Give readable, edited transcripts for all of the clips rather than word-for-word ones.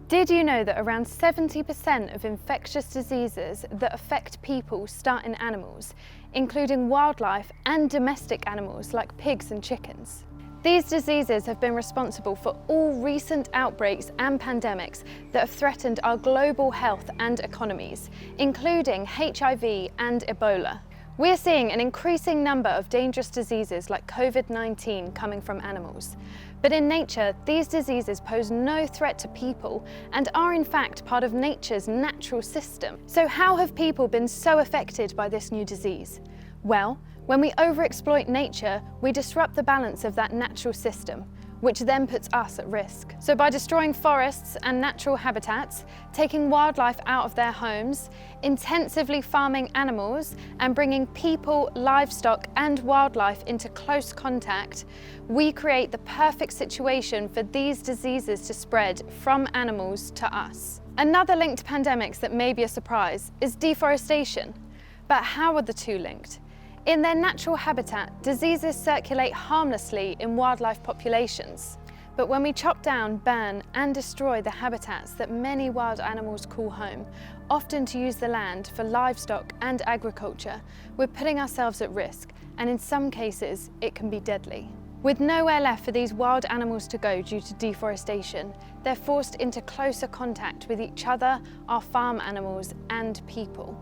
Did you know that around 70% of infectious diseases that affect people start in animals, including wildlife and domestic animals like pigs and chickens? These diseases have been responsible for all recent outbreaks and pandemics that have threatened our global health and economies, including HIV and Ebola. We're seeing an increasing number of dangerous diseases like COVID-19 coming from animals. But in nature, these diseases pose no threat to people and are in fact part of nature's natural system. So how have people been so affected by this new disease? Well, when we overexploit nature, we disrupt the balance of that natural system, which then puts us at risk. So by destroying forests and natural habitats, taking wildlife out of their homes, intensively farming animals, and bringing people, livestock and wildlife into close contact, we create the perfect situation for these diseases to spread from animals to us. Another link to pandemics that may be a surprise is deforestation. But how are the two linked? In their natural habitat, diseases circulate harmlessly in wildlife populations. But when we chop down, burn and destroy the habitats that many wild animals call home, often to use the land for livestock and agriculture, we're putting ourselves at risk, and in some cases, it can be deadly. With nowhere left for these wild animals to go due to deforestation, they're forced into closer contact with each other, our farm animals and people.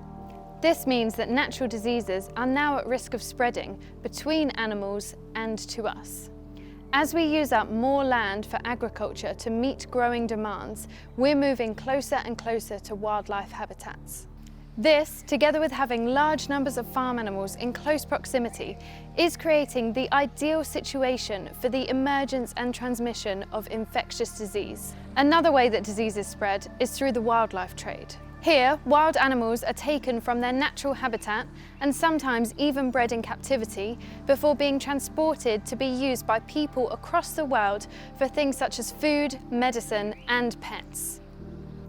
This means that natural diseases are now at risk of spreading between animals and to us. As we use up more land for agriculture to meet growing demands, we're moving closer and closer to wildlife habitats. This, together with having large numbers of farm animals in close proximity, is creating the ideal situation for the emergence and transmission of infectious disease. Another way that diseases spread is through the wildlife trade. Here, wild animals are taken from their natural habitat and sometimes even bred in captivity before being transported to be used by people across the world for things such as food, medicine and pets.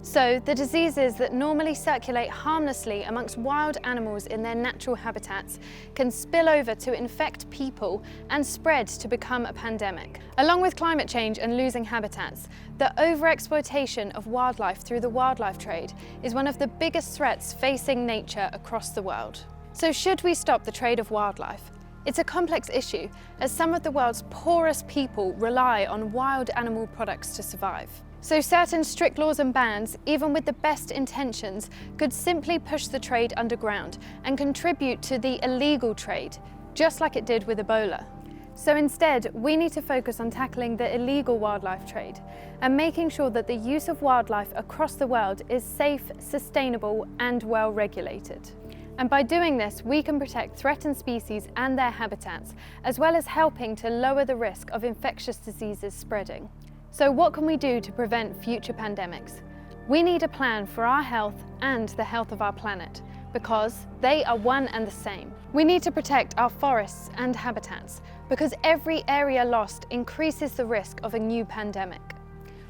So, the diseases that normally circulate harmlessly amongst wild animals in their natural habitats can spill over to infect people and spread to become a pandemic. Along with climate change and losing habitats, the overexploitation of wildlife through the wildlife trade is one of the biggest threats facing nature across the world. So should we stop the trade of wildlife? It's a complex issue, as some of the world's poorest people rely on wild animal products to survive. So certain strict laws and bans, even with the best intentions, could simply push the trade underground and contribute to the illegal trade, just like it did with Ebola. So instead, we need to focus on tackling the illegal wildlife trade and making sure that the use of wildlife across the world is safe, sustainable and well regulated. And by doing this, we can protect threatened species and their habitats, as well as helping to lower the risk of infectious diseases spreading. So what can we do to prevent future pandemics? We need a plan for our health and the health of our planet, because they are one and the same. We need to protect our forests and habitats, because every area lost increases the risk of a new pandemic.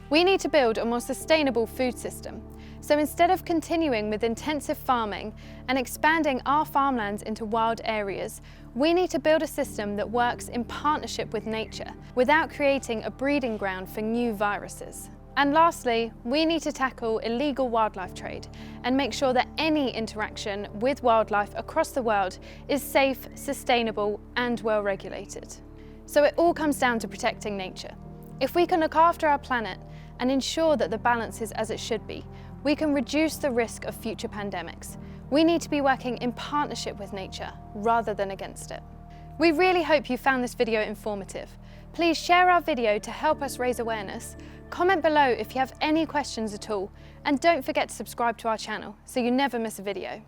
We need to build a more sustainable food system. So instead of continuing with intensive farming and expanding our farmlands into wild areas, we need to build a system that works in partnership with nature without creating a breeding ground for new viruses. And lastly, we need to tackle illegal wildlife trade and make sure that any interaction with wildlife across the world is safe, sustainable and well regulated. So it all comes down to protecting nature. If we can look after our planet and ensure that the balance is as it should be, we can reduce the risk of future pandemics. We need to be working in partnership with nature rather than against it. We really hope you found this video informative. Please share our video to help us raise awareness, comment below if you have any questions at all, and don't forget to subscribe to our channel so you never miss a video.